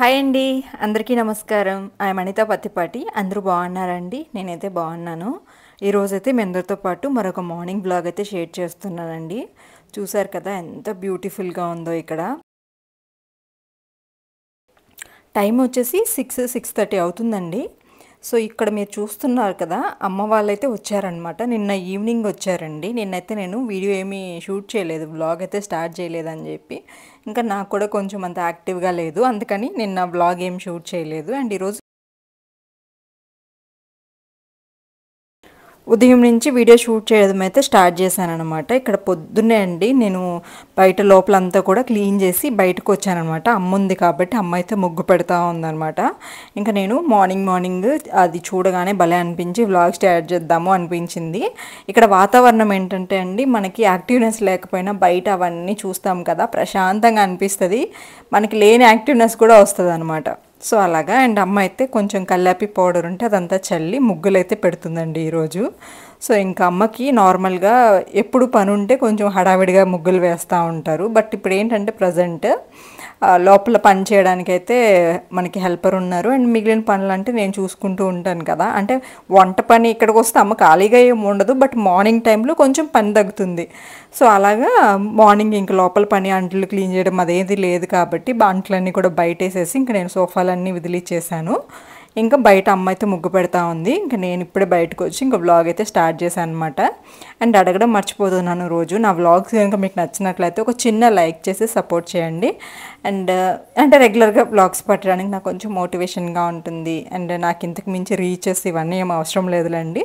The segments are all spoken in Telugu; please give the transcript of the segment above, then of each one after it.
హాయ్ అండి, అందరికీ నమస్కారం. ఐఎమ్ అనిత పత్తిపాటి. అందరూ బాగున్నారండి? నేనైతే బాగున్నాను. ఈరోజైతే మీ అందరితో పాటు మరొక మార్నింగ్ బ్లాగ్ అయితే షేర్ చేస్తున్నానండి. చూసారు కదా ఎంత బ్యూటిఫుల్గా ఉందో. ఇక్కడ టైం వచ్చేసి 6:30 అవుతుందండి. సో ఇక్కడ మీరు చూస్తున్నారు కదా, అమ్మ వాళ్ళైతే వచ్చారనమాట. నిన్న ఈవినింగ్ వచ్చారండి. నిన్నైతే నేను వీడియో ఏమీ షూట్ చేయలేదు, వ్లాగ్ అయితే స్టార్ట్ చేయలేదని చెప్పి. ఇంకా నాకు కూడా కొంచెం అంత యాక్టివ్గా లేదు, అందుకని నిన్న వ్లాగ్ ఏం షూట్ చేయలేదు. అండ్ ఈరోజు ఉదయం నుంచి వీడియో షూట్ చేయడం అయితే స్టార్ట్ చేశాను అనమాట. ఇక్కడ పొద్దున్నే అండి నేను బయట లోపలంతా కూడా క్లీన్ చేసి బయటకు వచ్చానమాట. అమ్మ ఉంది కాబట్టి అమ్మ అయితే ముగ్గు పెడతా ఉందనమాట. ఇంకా నేను మార్నింగ్ అది చూడగానే భలే అనిపించి వ్లాగ్ స్టార్ట్ చేద్దాము అనిపించింది. ఇక్కడ వాతావరణం ఏంటంటే అండి, మనకి యాక్టివ్నెస్ లేకపోయినా బయట అవన్నీ చూస్తాం కదా, ప్రశాంతంగా అనిపిస్తుంది. మనకి లేని యాక్టివ్నెస్ కూడా వస్తుంది అనమాట. సో అలాగా. అండ్ అమ్మ అయితే కొంచెం కల్లాపి పౌడర్ ఉంటే అదంతా చల్లి ముగ్గులు అయితే పెడుతుందండి ఈరోజు. సో ఇంకా అమ్మకి నార్మల్గా ఎప్పుడు పని ఉంటే కొంచెం హడావిడిగా ముగ్గులు వేస్తూ ఉంటారు. బట్ ఇప్పుడు ఏంటంటే ప్రజెంట్ లోపల పని చేయడానికైతే మనకి హెల్పర్ ఉన్నారు. అండ్ మిగిలిన పనులు అంటే నేను చూసుకుంటూ ఉంటాను కదా. అంటే వంట పని ఇక్కడికి వస్తే అమ్మ ఖాళీగా ఏమి ఉండదు, బట్ మార్నింగ్ టైంలో కొంచెం పని తగ్గుతుంది. సో అలాగా మార్నింగ్ ఇంక లోపల పని, అంట్లు క్లీన్ చేయడం అదేది లేదు కాబట్టి అంట్లన్నీ కూడా బయటేసేసి ఇంకా నేను సోఫాలన్నీ విదిలిచ్చేసాను. ఇంకా బయట అమ్మ అయితే ముగ్గు పెడతా ఉంది. ఇంకా నేను ఇప్పుడే బయటకు వచ్చి ఇంకా వ్లాగ్ అయితే స్టార్ట్ చేశాను అనమాట. అండ్ అడగడం మర్చిపోతున్నాను, రోజు నా వ్లాగ్స్ కనుక మీకు నచ్చినట్లయితే ఒక చిన్న లైక్ చేసి సపోర్ట్ చేయండి. అండ్ అంటే రెగ్యులర్గా వ్లాగ్స్ పెట్టడానికి నాకు కొంచెం మోటివేషన్గా ఉంటుంది. అండ్ నాకు ఇంతకు మించి రీచెస్ ఇవన్నీ ఏం అవసరం లేదులేండి,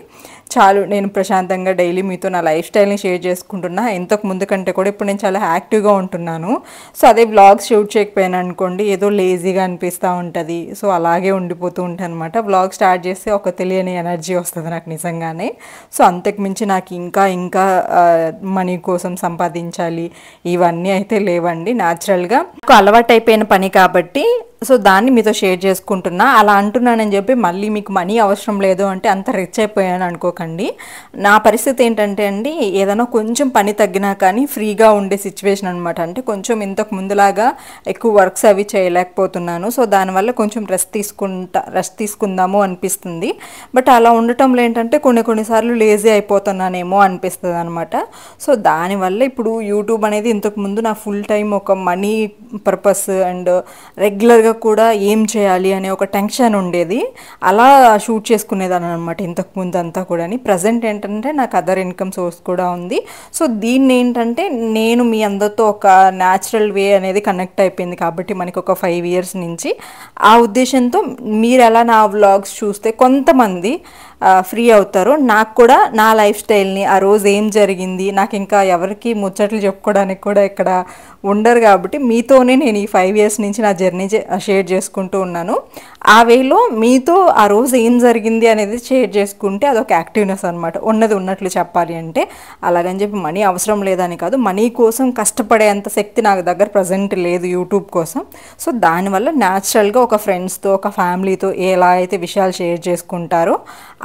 చాలు. నేను ప్రశాంతంగా డైలీ మీతో నా లైఫ్ స్టైల్ని షేర్ చేసుకుంటున్నా. ఇంతకు ముందు కంటే కూడా ఇప్పుడు నేను చాలా యాక్టివ్గా ఉంటున్నాను. సో అదే వ్లాగ్స్ షూట్ చేయకపోయాను అనుకోండి, ఏదో లేజీగా అనిపిస్తూ ఉంటుంది. సో అలాగే ఉండిపోతూ ఉంటాను అనమాట. వ్లాగ్ స్టార్ట్ చేస్తే ఒక తెలియని ఎనర్జీ వస్తుంది నాకు నిజంగానే. సో అంతకు మించి నాకు ఇంకా మనీ కోసం సంపాదించాలి ఇవన్నీ అయితే లేవండి. న్యాచురల్గా అలవాటు అయిపోయిన పని కాబట్టి సో దాన్ని మీతో షేర్ చేసుకుంటున్నా. అలా అంటున్నానని చెప్పి మళ్ళీ మీకు మనీ అవసరం లేదు అంటే అంత రిచ్ అయిపోయాను అనుకోకండి. నా పరిస్థితి ఏంటంటే అండి, ఏదైనా కొంచెం పని తగ్గినా కానీ ఫ్రీగా ఉండే సిచ్యువేషన్ అనమాట. అంటే కొంచెం ఇంతకు ముందులాగా ఎక్కువ వర్క్స్ అవి చేయలేకపోతున్నాను. సో దానివల్ల కొంచెం రెస్ట్ తీసుకుందాము అనిపిస్తుంది. బట్ అలా ఉండటంలో ఏంటంటే కొన్నిసార్లు లేజీ అయిపోతున్నానేమో అనిపిస్తుంది అనమాట. సో దానివల్ల ఇప్పుడు యూట్యూబ్ అనేది ఇంతకు ముందు నా ఫుల్ టైం ఒక మనీ పర్పస్ అండ్ రెగ్యులర్గా కూడా ఏం చేయాలి అనే ఒక టెన్షన్ ఉండేది. అలా షూట్ చేసుకునేదాన్ని అనమాట ఇంతకు ముందు అంతా కూడా. ప్రజెంట్ ఏంటంటే నాకు అదర్ ఇన్కమ్ సోర్స్ కూడా ఉంది. సో దీన్ని ఏంటంటే నేను మీ అందరితో ఒక న్యాచురల్ వే అనేది కనెక్ట్ అయిపోయింది కాబట్టి మనకి ఒక 5 years నుంచి. ఆ ఉద్దేశంతో మీరు ఎలా నా వ్లాగ్స్ చూస్తే కొంతమంది ఫ్రీ అవుతారు, నాకు కూడా నా లైఫ్ స్టైల్ని, ఆ రోజు ఏం జరిగింది, నాకు ఇంకా ఎవరికి ముచ్చట్లు చెప్పుకోవడానికి కూడా ఇక్కడ ఉండరు కాబట్టి మీతోనే నేను ఈ 5 years నుంచి నా జర్నీ షేర్ చేసుకుంటూ ఉన్నాను. ఆ వేలో మీతో ఆ రోజు ఏం జరిగింది అనేది షేర్ చేసుకుంటే అదొక యాక్టివ్నెస్ అనమాట. ఉన్నట్లు చెప్పాలి అంటే. అలాగని చెప్పి మనీ అవసరం లేదని కాదు, మనీ కోసం కష్టపడేంత శక్తి నాకు దగ్గర ప్రజెంట్ లేదు యూట్యూబ్ కోసం. సో దానివల్ల న్యాచురల్గా ఒక ఫ్రెండ్స్తో, ఒక ఫ్యామిలీతో ఎలా అయితే విషయాలు షేర్ చేసుకుంటారో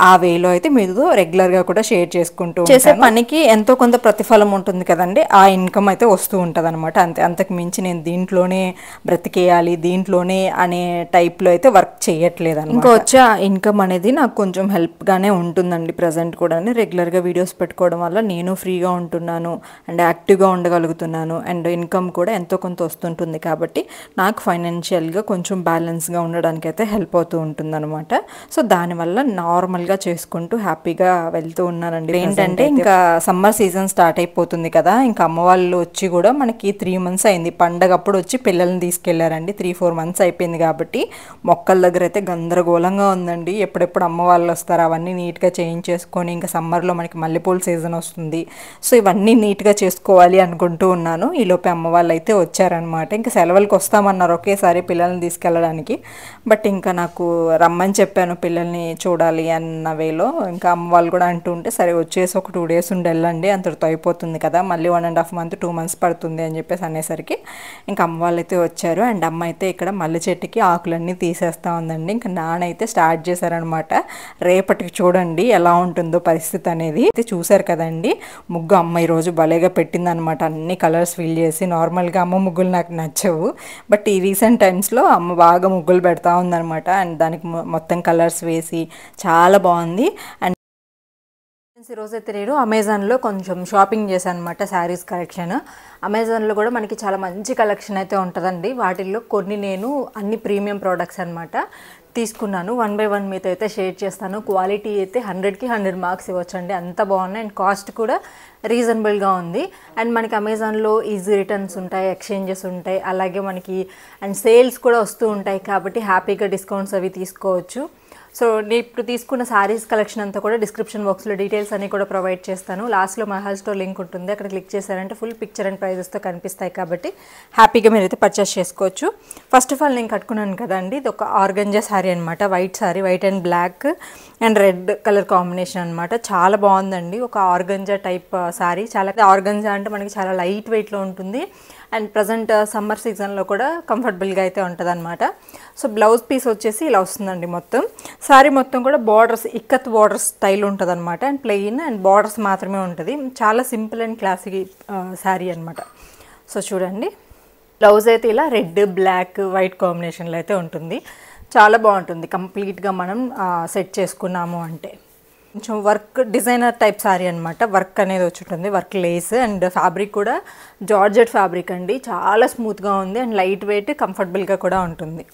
ఆ వేలో అయితే మీతో రెగ్యులర్గా కూడా షేర్ చేసుకుంటూ చేసే పనికి ఎంతో కొంత ప్రతిఫలం ఉంటుంది కదండి. ఆ ఇన్కమ్ అయితే వస్తూ ఉంటుంది అనమాట. అంతకు మించి నేను దీంట్లోనే బ్రతికేయాలి, దీంట్లోనే అనే టైప్లో అయితే వర్క్ చేయట్లేదు అనమాట. ఇంకా వచ్చే ఆ ఇన్కమ్ అనేది నాకు కొంచెం హెల్ప్గానే ఉంటుందండి ప్రజెంట్ కూడా. రెగ్యులర్గా వీడియోస్ పెట్టుకోవడం వల్ల నేను ఫ్రీగా ఉంటున్నాను అండ్ యాక్టివ్గా ఉండగలుగుతున్నాను. అండ్ ఇన్కమ్ కూడా ఎంతో కొంత వస్తుంటుంది కాబట్టి నాకు ఫైనాన్షియల్గా కొంచెం బ్యాలెన్స్గా ఉండడానికి అయితే హెల్ప్ అవుతూ ఉంటుంది అనమాట. సో దానివల్ల నార్మల్గా చేసుకుంటూ హ్యాపీగా వెళ్తూ ఉన్నానండి. ఏంటంటే ఇంకా సమ్మర్ సీజన్ స్టార్ట్ అయిపోతుంది కదా, ఇంకా అమ్మ వాళ్ళు వచ్చి కూడా మనకి 3 months అయింది. పండగప్పుడు వచ్చి పిల్లల్ని తీసుకెళ్లారండి. 3-4 months అయిపోయింది కాబట్టి మొక్కల దగ్గర అయితే గందరగోళంగా ఉందండి. ఎప్పుడెప్పుడు అమ్మ వాళ్ళు వస్తారు అవన్నీ నీట్గా చేయించేసుకొని, ఇంకా సమ్మర్లో మనకి మల్లెపూల సీజన్ వస్తుంది. సో ఇవన్నీ నీట్గా చేసుకోవాలి అనుకుంటూ ఉన్నాను. ఈలోపే అమ్మ వాళ్ళు అయితే వచ్చారనమాట. ఇంకా సెలవులకు వస్తామన్నారు ఒకేసారి పిల్లల్ని తీసుకెళ్ళడానికి. బట్ ఇంకా నాకు రమ్మని చెప్పాను పిల్లల్ని చూడాలి అన్న వేలో. ఇంకా అమ్మ వాళ్ళు కూడా అంటూ ఉంటే సరే వచ్చేసి ఒక 2 days ఉండి వెళ్ళండి, అంతటితో అయిపోతుంది కదా, మళ్ళీ 1.5 month 2 months పడుతుంది అని చెప్పేసి అనేసరికి ఇంకా అమ్మ వాళ్ళు అయితే వచ్చారు. అండ్ అమ్మ అయితే ఇక్కడ మల్లె చెట్టుకి ఆకులన్నీ తీసేస్తూ ఉందండి. ఇంకా నానైతే స్టార్ట్ చేశారనమాట. రేపటికి చూడండి ఎలా ఉంటుందో పరిస్థితి అనేది. అయితే చూసారు కదండి, ముగ్గు అమ్మ ఈరోజు భలేగా పెట్టిందనమాట. అన్ని కలర్స్ ఫిల్ చేసి. నార్మల్గా అమ్మ ముగ్గులు నాకు నచ్చవు, బట్ ఈ రీసెంట్ టైమ్స్లో అమ్మ బాగా ముగ్గులు పెడతా ఉందనమాట. అండ్ దానికి మొత్తం కలర్స్ వేసి చాలా బాగుంది. అండ్ ఈరోజైతే నేను అమెజాన్లో కొంచెం షాపింగ్ చేశాను అనమాట, శారీస్ కలెక్షన్. అమెజాన్లో కూడా మనకి చాలా మంచి కలెక్షన్ అయితే ఉంటుందండి. వాటిల్లో కొన్ని నేను అన్ని ప్రీమియం ప్రోడక్ట్స్ అనమాట తీసుకున్నాను. 1 by 1 మీతో అయితే షేర్ చేస్తాను. క్వాలిటీ అయితే 100కి 100 మార్క్స్ ఇవ్వచ్చండి, అంత బాగున్నాయి. అండ్ కాస్ట్ కూడా రీజనబుల్గా ఉంది. అండ్ మనకి అమెజాన్లో ఈజీ రిటర్న్స్ ఉంటాయి, ఎక్స్చేంజెస్ ఉంటాయి, అలాగే మనకి అండ్ సేల్స్ కూడా వస్తూ ఉంటాయి. కాబట్టి హ్యాపీగా డిస్కౌంట్స్ అవి తీసుకోవచ్చు. సో నేను ఇప్పుడు తీసుకున్న శారీస్ కలెక్షన్ అంతా కూడా డిస్క్రిప్షన్ బాక్స్లో డీటెయిల్స్ అన్నీ కూడా ప్రొవైడ్ చేస్తాను. లాస్ట్లో మహల్ స్టోర్ లింక్ ఉంటుంది, అక్కడ క్లిక్ చేశారంటే ఫుల్ పిక్చర్ అండ్ ప్రైజెస్తో కనిపిస్తాయి. కాబట్టి హ్యాపీగా మీరైతే పర్చేస్ చేసుకోవచ్చు. ఫస్ట్ ఆఫ్ ఆల్ నేను కట్టుకున్నాను కదండి, ఇది ఒక ఆర్గంజా శారీ అనమాట. White sari, white and black and red colour combination అనమాట. చాలా బాగుందండి. ఒక ఆర్గంజా టైప్ శారీ. చాలా ఆర్గంజా అంటే మనకి చాలా లైట్ వెయిట్లో ఉంటుంది. అండ్ ప్రజెంట్ సమ్మర్ సీజన్లో కూడా కంఫర్టబుల్గా అయితే ఉంటుంది అనమాట. సో బ్లౌజ్ పీస్ వచ్చేసి ఇలా వస్తుందండి. మొత్తం శారీ మొత్తం కూడా బార్డర్స్, ఇక్కత్ బార్డర్స్ స్టైల్ ఉంటుంది అనమాట. అండ్ ప్లెయిన్ అండ్ బార్డర్స్ మాత్రమే ఉంటుంది. చాలా సింపుల్ అండ్ క్లాసిక్ శారీ అనమాట. సో చూడండి, బ్లౌజ్ అయితే ఇలా రెడ్, బ్లాక్, వైట్ కాంబినేషన్లో అయితే ఉంటుంది. చాలా బాగుంటుంది కంప్లీట్గా మనం సెట్ చేసుకున్నాము అంటే. కొంచెం వర్క్ డిజైనర్ టైప్ శారీ అనమాట. వర్క్ అనేది వచ్చి ఉంటుంది, వర్క్ లేస్. అండ్ ఫ్యాబ్రిక్ కూడా జార్జెట్ ఫ్యాబ్రిక్ అండి. చాలా స్మూత్గా ఉంది అండ్ లైట్ వెయిట్, కంఫర్టబుల్గా కూడా ఉంటుంది.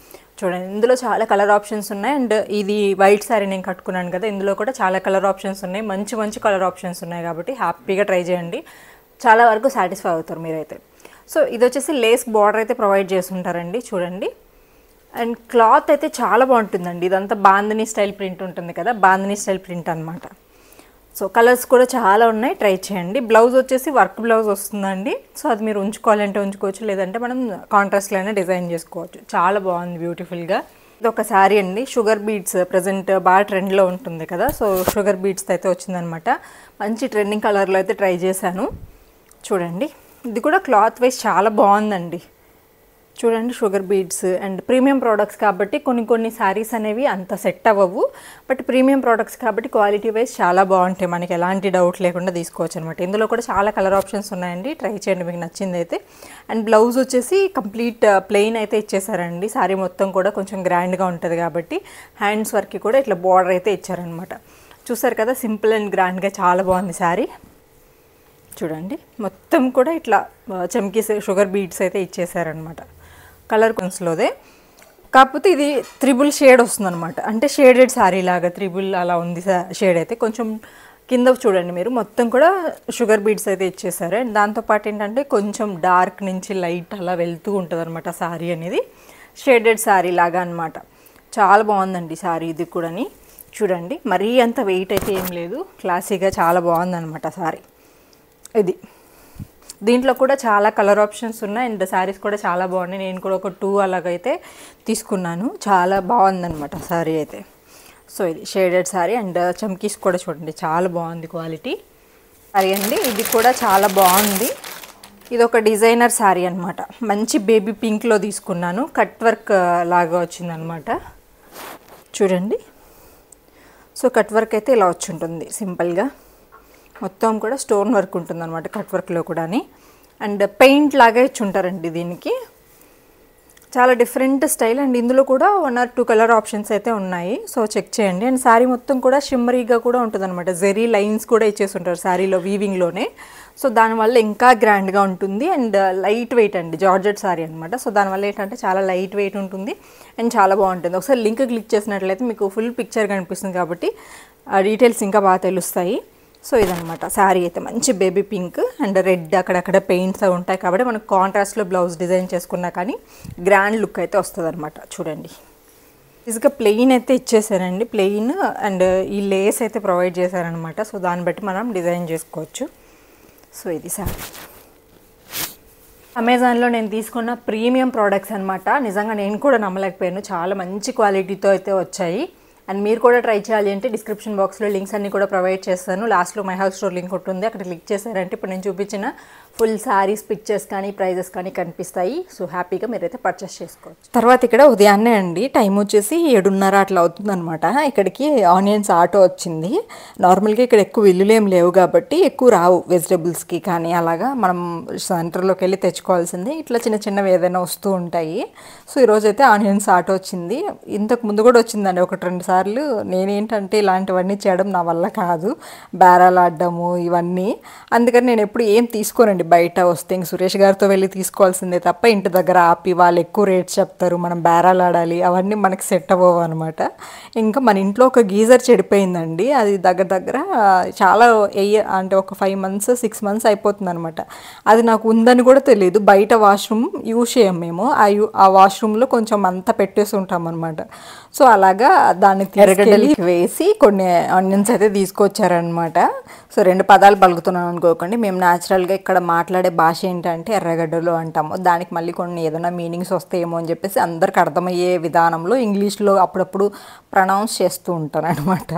చూడండి, ఇందులో చాలా కలర్ ఆప్షన్స్ ఉన్నాయి. అండ్ ఇది వైట్ శారీ నేను కట్టుకున్నాను కదా, ఇందులో కూడా చాలా కలర్ ఆప్షన్స్ ఉన్నాయి. మంచి మంచి కలర్ ఆప్షన్స్ ఉన్నాయి కాబట్టి హ్యాపీగా ట్రై చేయండి. చాలా వరకు సాటిస్ఫై అవుతారు మీరైతే. సో ఇది వచ్చేసి లేస్ బార్డర్ అయితే ప్రొవైడ్ చేస్తుంటారండి. చూడండి, అండ్ క్లాత్ అయితే చాలా బాగుంటుందండి. ఇదంతా బాందిని స్టైల్ ప్రింట్ ఉంటుంది కదా, బాందిని స్టైల్ ప్రింట్ అనమాట. సో కలర్స్ కూడా చాలా ఉన్నాయి, ట్రై చేయండి. బ్లౌజ్ వచ్చేసి వర్క్ బ్లౌజ్ వస్తుందండి. సో అది మీరు ఉంచుకోవాలంటే ఉంచుకోవచ్చు, లేదంటే మనం కాంట్రాస్ట్లోనే డిజైన్ చేసుకోవచ్చు. చాలా బాగుంది, బ్యూటిఫుల్గా. ఇది ఒక శారీ అండి. షుగర్ బీడ్స్ ప్రజెంట్ బాగా ట్రెండ్లో ఉంటుంది కదా, సో షుగర్ బీడ్స్ అయితే వచ్చిందనమాట. మంచి ట్రెండింగ్ కలర్లో అయితే ట్రై చేశాను. చూడండి, ఇది కూడా క్లాత్ వైజ్ చాలా బాగుందండి. చూడండి, sugar beads and premium products కాబట్టి కొన్ని శారీస్ అనేవి అంత సెట్ అవ్వవు, బట్ ప్రీమియం ప్రోడక్ట్స్ కాబట్టి క్వాలిటీ వైజ్ చాలా బాగుంటాయి. మనకి ఎలాంటి డౌట్ లేకుండా తీసుకోవచ్చు అనమాట. ఇందులో కూడా చాలా కలర్ ఆప్షన్స్ ఉన్నాయండి, ట్రై చేయండి మీకు నచ్చింది అయితే. అండ్ బ్లౌజ్ వచ్చేసి కంప్లీట్ ప్లెయిన్ అయితే ఇచ్చేసారండి. శారీ మొత్తం కూడా కొంచెం గ్రాండ్గా ఉంటుంది కాబట్టి హ్యాండ్స్ వర్క్కి కూడా ఇట్లా బార్డర్ అయితే ఇచ్చారనమాట. చూసారు కదా, సింపుల్ అండ్ గ్రాండ్గా చాలా బాగుంది శారీ. చూడండి, మొత్తం కూడా ఇట్లా చమ్కీ షుగర్ బీడ్స్ అయితే ఇచ్చేసారనమాట. కలర్ కొన్స్లోదే, కాకపోతే ఇది 3 షేడ్ వస్తుంది అనమాట. అంటే షేడెడ్ శారీ లాగా 3 అలా ఉంది షేడ్ అయితే. కొంచెం కింద చూడండి మీరు, మొత్తం కూడా షుగర్ బీడ్స్ అయితే ఇచ్చేసారు. అండ్ దాంతోపాటు ఏంటంటే కొంచెం డార్క్ నుంచి లైట్ అలా వెళ్తూ ఉంటుంది అనమాట శారీ అనేది. షేడెడ్ శారీ లాగా అనమాట. చాలా బాగుందండి శారీ ఇది కూడాని. చూడండి, మరీ అంత వెయిట్ అయితే ఏం లేదు, క్లాసీగా చాలా బాగుందనమాట శారీ ఇది. దీంట్లో కూడా చాలా కలర్ ఆప్షన్స్ ఉన్నాయి అండ్ శారీస్ కూడా చాలా బాగున్నాయి. నేను కూడా ఒక 2 అలాగైతే తీసుకున్నాను. చాలా బాగుందనమాట శారీ అయితే. సో ఇది షేడెడ్ శారీ అండ్ చమ్కీస్ కూడా చూడండి, చాలా బాగుంది క్వాలిటీ శారీ అండి. ఇది కూడా చాలా బాగుంది. ఇది ఒక డిజైనర్ శారీ అనమాట. మంచి బేబీ పింక్లో తీసుకున్నాను. కట్ వర్క్ లాగా వచ్చిందనమాట. చూడండి, సో కట్ వర్క్ అయితే ఇలా వచ్చి ఉంటుంది సింపుల్గా. మొత్తం కూడా స్టోన్ వర్క్ ఉంటుంది అనమాట కట్ వర్క్లో కూడా. అండ్ పెయింట్ లాగా ఇచ్చి ఉంటారండి దీనికి. చాలా డిఫరెంట్ స్టైల్. అండ్ ఇందులో కూడా 1 or 2 కలర్ ఆప్షన్స్ అయితే ఉన్నాయి, సో చెక్ చేయండి. అండ్ శారీ మొత్తం కూడా షిమ్మరీగా కూడా ఉంటుంది అనమాట. జెరీ లైన్స్ కూడా ఇచ్చేసి ఉంటారు శారీలో, వీవింగ్లోనే. సో దానివల్ల ఇంకా గ్రాండ్గా ఉంటుంది. అండ్ లైట్ వెయిట్ అండి, జార్జెట్ శారీ అనమాట. సో దానివల్ల ఏంటంటే చాలా లైట్ వెయిట్ ఉంటుంది అండ్ చాలా బాగుంటుంది. ఒకసారి లింక్ క్లిక్ చేసినట్లయితే మీకు ఫుల్ పిక్చర్ కనిపిస్తుంది కాబట్టి ఆ డీటెయిల్స్ ఇంకా బాగా తెలుస్తాయి. సో ఇదనమాట శారీ అయితే. మంచి బేబీ పింక్ అండ్ రెడ్ అక్కడక్కడ పెయింట్స్ ఉంటాయి కాబట్టి మనకు కాంట్రాస్ట్లో బ్లౌజ్ డిజైన్ చేసుకున్నా కానీ గ్రాండ్ లుక్ అయితే వస్తుంది అనమాట. చూడండి, ఈజీగా ప్లెయిన్ అయితే ఇచ్చేసారండి. ప్లెయిన్ అండ్ ఈ లేస్ అయితే ప్రొవైడ్ చేశారనమాట. సో దాన్ని బట్టి మనం డిజైన్ చేసుకోవచ్చు. సో ఇది శారీ. అమెజాన్లో నేను తీసుకున్న ప్రీమియం ప్రోడక్ట్స్ అనమాట. నిజంగా నేను కూడా నమ్మలేకపోయాను, చాలా మంచి క్వాలిటీతో అయితే వచ్చాయి. అండ్ మీరు కూడా ట్రై చేయాలి అంటే డిస్క్రిప్షన్ బాక్స్లో లింక్స్ అన్నీ కూడా ప్రొవైడ్ చేస్తాను. లాస్ట్లో మై హౌస్ స్టోర్ లింక్ ఉంటుంది, అక్కడ క్లిక్ చేశారంటే ఇప్పుడు నేను చూపించిన ఫుల్ శారీస్ పిక్చర్స్ కానీ ప్రైజెస్ కానీ కనిపిస్తాయి. సో హ్యాపీగా మీరైతే పర్చేస్ చేసుకోవచ్చు. తర్వాత ఇక్కడ ఉదయాన్నే అండి, టైం వచ్చేసి 7:30 అట్లా అవుతుందన్నమాట. ఇక్కడికి ఆనియన్స్ ఆటో వచ్చింది. నార్మల్గా ఇక్కడ ఎక్కువ ఇల్లులు ఏం లేవు కాబట్టి ఎక్కువ రావు వెజిటబుల్స్కి కానీ, అలాగా మనం సెంటర్లోకి వెళ్ళి తెచ్చుకోవాల్సిందే. ఇట్లా చిన్న చిన్నవి ఏదైనా వస్తూ ఉంటాయి. సో ఈరోజైతే ఆనియన్స్ ఆటో వచ్చింది. ఇంతకు ముందు కూడా వచ్చిందండి 1-2 సార్లు. నేనేంటంటే ఇలాంటివన్నీ చేయడం నా వల్ల కాదు, బేరాలు ఆడడము ఇవన్నీ. అందుకని నేను ఎప్పుడు ఏం తీసుకోనండి బయట వస్తే. ఇంక సురేష్ గారితో వెళ్ళి తీసుకోవాల్సిందే తప్ప ఇంటి దగ్గర ఆపి వాళ్ళు ఎక్కువ రేట్స్ చెప్తారు, మనం బేరాలు ఆడాలి, అవన్నీ మనకి సెట్ అవ్వవు అనమాట. ఇంకా మన ఇంట్లో ఒక గీజర్ చెడిపోయిందండి. అది దగ్గర దగ్గర చాలా అంటే ఒక 5 months 6 months అయిపోతుంది అనమాట. అది నాకు ఉందని కూడా తెలియదు. బయట వాష్రూమ్ యూజ్ చేయం మేము. ఆ వాష్రూమ్లో కొంచెం అంతా పెట్టేసి ఉంటాం అనమాట. సో అలాగా దాన్ని ఎర్రగడ్డలకి వేసి కొన్ని ఆనియన్స్ అయితే తీసుకొచ్చారనమాట. సో 2 పదాలు పలుకుతున్నాను అనుకోకండి. మేము న్యాచురల్గా ఇక్కడ మాట్లాడే భాష ఏంటంటే ఎర్రగడ్డలు అంటాము. దానికి మళ్ళీ కొన్ని ఏదైనా మీనింగ్స్ వస్తాయేమో అని చెప్పేసి అందరికి అర్థమయ్యే విధానంలో ఇంగ్లీష్లో అప్పుడప్పుడు ప్రొనౌన్స్ చేస్తూ ఉంటాను అనమాట.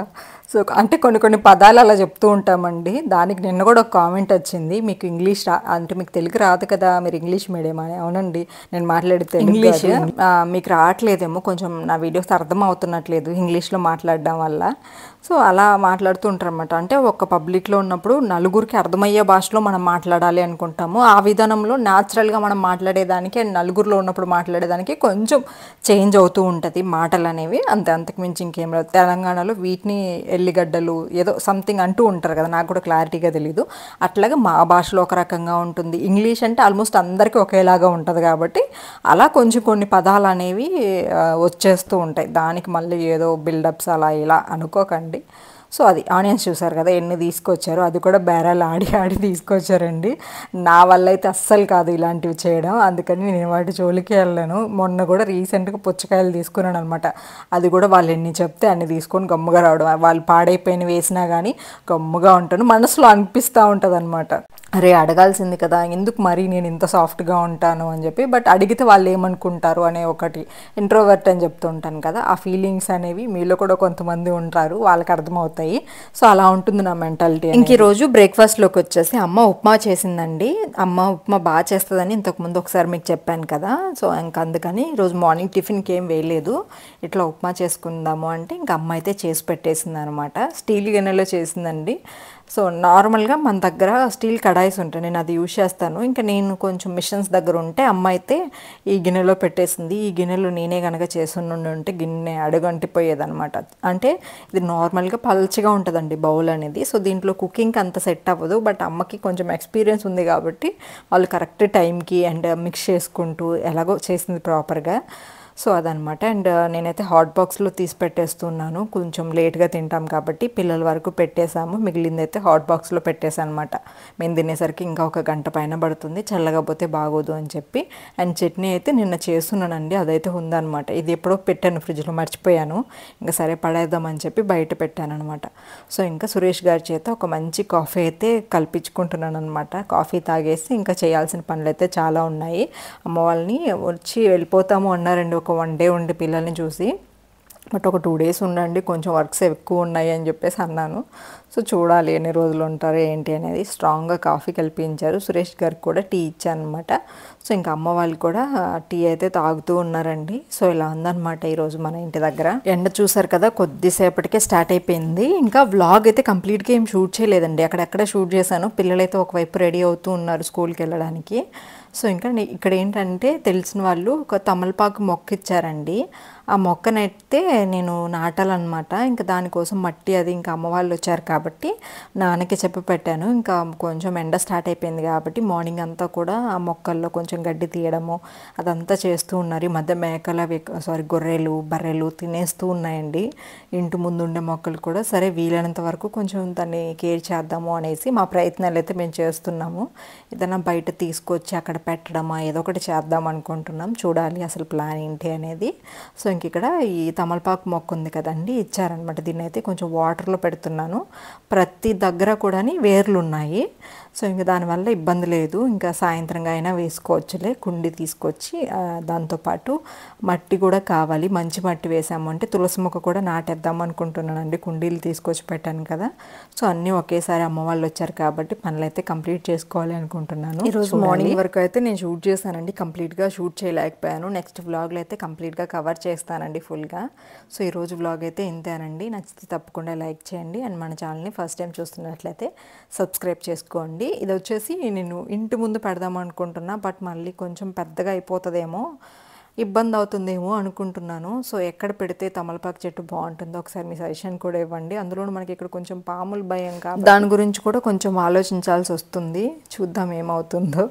సో అంటే కొన్ని పదాలు అలా చెప్తూ ఉంటామండి. దానికి నిన్న కూడా ఒక కామెంట్ వచ్చింది, మీకు ఇంగ్లీష్ అంటే మీకు తెలుగు రాదు కదా, మీరు ఇంగ్లీష్ మీడియం అని. అవునండి, నేను మాట్లాడితే ఇంగ్లీష్ మీకు రావట్లేదేమో, కొంచెం నా వీడియోస్ అర్థం అవుతున్నట్లేదు ఇంగ్లీష్లో మాట్లాడడం వల్ల. సో అలా మాట్లాడుతూ ఉంటారు అనమాట. అంటే ఒక పబ్లిక్లో ఉన్నప్పుడు నలుగురికి అర్థమయ్యే భాషలో మనం మాట్లాడాలి అనుకుంటాము. ఆ విధానంలో న్యాచురల్గా మనం మాట్లాడేదానికి అండ్ నలుగురిలో ఉన్నప్పుడు మాట్లాడేదానికి కొంచెం చేంజ్ అవుతూ ఉంటుంది మాటలు అనేవి. అంతకు మించి ఇంకేం రాదు. తెలంగాణలో వీటిని ఎల్లిగడ్డలు ఏదో సంథింగ్ అంటూ ఉంటారు కదా, నాకు కూడా క్లారిటీగా తెలీదు. అట్లాగే మా భాషలో ఒక రకంగా ఉంటుంది. ఇంగ్లీష్ అంటే ఆల్మోస్ట్ అందరికీ ఒకేలాగా ఉంటుంది కాబట్టి అలా కొన్ని పదాలు అనేవి వచ్చేస్తూ ఉంటాయి. దానికి మళ్ళీ ఏదో బిల్డప్స్ అలా ఇలా అనుకోకండి. సో అది ఆనియన్స్ చూసారు కదా ఎన్ని తీసుకొచ్చారో, అది కూడా బేరాలు ఆడి తీసుకొచ్చారండి. నా వల్ల అయితే అస్సలు కాదు ఇలాంటివి చేయడం, అందుకని నేను వాటి జోలికి వెళ్ళాను. మొన్న కూడా రీసెంట్గా పుచ్చకాయలు తీసుకున్నాను అనమాట. అది కూడా వాళ్ళు ఎన్ని చెప్తే అన్ని తీసుకొని గమ్ముగా రావడం. వాళ్ళు పాడైపోయిన వేసినా కానీ గమ్ముగా ఉంటాను. మనసులో అనిపిస్తూ ఉంటుంది అనమాట, అరే అడగాల్సింది కదా, ఎందుకు మరి నేను ఇంత సాఫ్ట్గా ఉంటాను అని చెప్పి. బట్ అడిగితే వాళ్ళు ఏమనుకుంటారు అనే ఒకటి, ఇంట్రోవర్ట్ అని చెప్తూ ఉంటాను కదా, ఆ ఫీలింగ్స్ అనేవి మీలో కూడా కొంతమంది ఉంటారు, వాళ్ళకి అర్థమవుతాయి. సో అలా ఉంటుంది నా మెంటాలిటీ. ఇంక ఈరోజు బ్రేక్ఫాస్ట్లోకి వచ్చేసి అమ్మ ఉప్మా చేసిందండి. అమ్మ ఉప్మా బాగా చేస్తుందని ఇంతకుముందు ఒకసారి మీకు చెప్పాను కదా. సో ఇంకా అందుకని ఈరోజు మార్నింగ్ టిఫిన్కి ఏం వేయలేదు, ఇట్లా ఉప్మా చేసుకుందాము అంటే ఇంక అమ్మ అయితే చేసి పెట్టేసింది అనమాట. స్టీల్ గిన్నెలో చేసిందండి. సో నార్మల్గా మన దగ్గర స్టీల్ కడాయిస్ ఉంటాయి, నేను అది యూజ్ చేస్తాను. ఇంకా నేను కొంచెం మిషన్స్ దగ్గర ఉంటే అమ్మ అయితే ఈ గిన్నెలో పెట్టేసింది. ఈ గిన్నెలో నేనే కనుక ఉంటే గిన్నె అడుగంటిపోయేదనమాట. అంటే ఇది నార్మల్గా పల్చగా ఉంటుందండి బౌల్ అనేది. సో దీంట్లో కుకింగ్కి అంత సెట్ అవ్వదు. బట్ అమ్మకి కొంచెం ఎక్స్పీరియన్స్ ఉంది కాబట్టి వాళ్ళు కరెక్ట్ టైంకి అండ్ మిక్స్ చేసుకుంటూ ఎలాగో చేసింది ప్రాపర్గా. సో అదనమాట. అండ్ నేనైతే హాట్ బాక్స్లో తీసి పెట్టేస్తున్నాను, కొంచెం లేట్గా తింటాం కాబట్టి. పిల్లల వరకు పెట్టేసాము, మిగిలింది అయితే హాట్ బాక్స్లో పెట్టేసాను అనమాట. మేము తినేసరికి ఇంకా 1 గంట పైన పడుతుంది, చల్లకపోతే బాగోదు అని చెప్పి. అండ్ చట్నీ అయితే నిన్న చేస్తున్నానండి, అదైతే ఉందన్నమాట. ఇది ఎప్పుడో పెట్టాను ఫ్రిడ్జ్లో, మర్చిపోయాను. ఇంకా సరే పడేద్దామని చెప్పి బయట పెట్టాను అనమాట. సో ఇంకా సురేష్ గారి చేత ఒక మంచి కాఫీ అయితే కల్పించుకుంటున్నాను అనమాట. కాఫీ తాగేసి ఇంకా చేయాల్సిన పనులు అయితే చాలా ఉన్నాయి. అమ్మ వాళ్ళని వచ్చి వెళ్ళిపోతాము అన్నారండి, ఒక 1 day ఉండి పిల్లల్ని చూసి. బట్ ఒక 2 days ఉండండి, కొంచెం వర్క్స్ ఎక్కువ ఉన్నాయి అని చెప్పేసి అన్నాను. సో చూడాలి ఎన్ని రోజులు ఉంటారో ఏంటి అనేది. స్ట్రాంగ్గా కాఫీ కల్పించారు. సురేష్ గారికి కూడా టీ ఇచ్చాను అనమాట. సో ఇంకా అమ్మ వాళ్ళు కూడా టీ అయితే తాగుతూ ఉన్నారండి. సో ఇలా ఉందన్నమాట ఈరోజు మన ఇంటి దగ్గర. ఎండ చూసారు కదా, కొద్దిసేపటికే స్టార్ట్ అయిపోయింది. ఇంకా వ్లాగ్ అయితే కంప్లీట్గా ఏం షూట్ చేయలేదండి, అక్కడెక్కడ షూట్ చేశాను. పిల్లలైతే ఒకవైపు రెడీ అవుతూ ఉన్నారు స్కూల్కి వెళ్ళడానికి. సో ఇంకా ఇక్కడ ఏంటంటే తెలిసిన వాళ్ళు ఒక తమలపాకు మొక్క ఇచ్చారండి. ఆ మొక్కనైతే నేను నాటాలన్నమాట. ఇంకా దానికోసం మట్టి అది ఇంకా అమ్మ వాళ్ళు వచ్చారు కాబట్టి నాన్నకి చెప్పి పెట్టాను. ఇంకా కొంచెం ఎండ స్టార్ట్ అయిపోయింది కాబట్టి మార్నింగ్ అంతా కూడా ఆ మొక్కల్లో కొంచెం గడ్డి తీయడము అదంతా చేస్తూ ఉన్నారు. ఈ మధ్య గొర్రెలు బర్రెలు తినేస్తూ ఉన్నాయండి ఇంటి ముందు ఉండే మొక్కలు కూడా. సరే వీలైనంత వరకు కొంచెం దాన్ని కేర్ చేద్దాము అనేసి మా ప్రయత్నాలు అయితే మేము చేస్తున్నాము. ఏదైనా బయట తీసుకొచ్చి అక్కడ పెట్టడమా ఏదో ఒకటి చేద్దాం అనుకుంటున్నాం. చూడాలి అసలు ప్లాన్ ఏంటి అనేది. సో ఇంక ఇక్కడ ఈ తమలపాకు మొక్క ఉంది కదండి, ఇచ్చారనమాట. దీన్ని అయితే కొంచెం వాటర్లో పెడుతున్నాను. ప్రతి దగ్గర కూడా వేర్లు ఉన్నాయి. సో ఇంక దానివల్ల ఇబ్బంది లేదు. ఇంకా సాయంత్రంగా అయినా వేసుకోవచ్చులే. కుండి తీసుకొచ్చి దాంతోపాటు మట్టి కూడా కావాలి. మంచి మట్టి వేసాము అంటే తులసి మొక్క కూడా నాటేద్దాం అనుకుంటున్నానండి. కుండీలు తీసుకొచ్చి పెట్టాను కదా. సో అన్నీ ఒకేసారి అమ్మ వాళ్ళు వచ్చారు కాబట్టి పనులు అయితే కంప్లీట్ చేసుకోవాలి అనుకుంటున్నాను. ఈరోజు మార్నింగ్ వరకు అయితే నేను షూట్ చేశానండి. కంప్లీట్గా షూట్ చేయలేకపోయాను. నెక్స్ట్ వ్లాగ్లో అయితే కంప్లీట్గా కవర్ చేస్తానండి ఫుల్గా. సో ఈరోజు వ్లాగ్ అయితే ఇంతేనండి. నచ్చితే తప్పకుండా లైక్ చేయండి. అండ్ మన ఛానల్ని ఫస్ట్ టైం చూస్తున్నట్లయితే సబ్స్క్రైబ్ చేసుకోండి. ఇది వచ్చేసి నేను ఇంటి ముందు పెడదాం అనుకుంటున్నా, బట్ మళ్ళీ కొంచెం పెద్దగా అయిపోతుందేమో, ఇబ్బంది అవుతుందేమో అనుకుంటున్నాను. సో ఎక్కడ పెడితే తమలపాకు చెట్టు బాగుంటుందో ఒకసారి మీ సజెషన్ కూడా ఇవ్వండి. అందులో మనకి ఇక్కడ కొంచెం పాములు భయం కాబట్టి దాని గురించి కూడా కొంచెం ఆలోచించాల్సి వస్తుంది. చూద్దాం ఏమవుతుందో.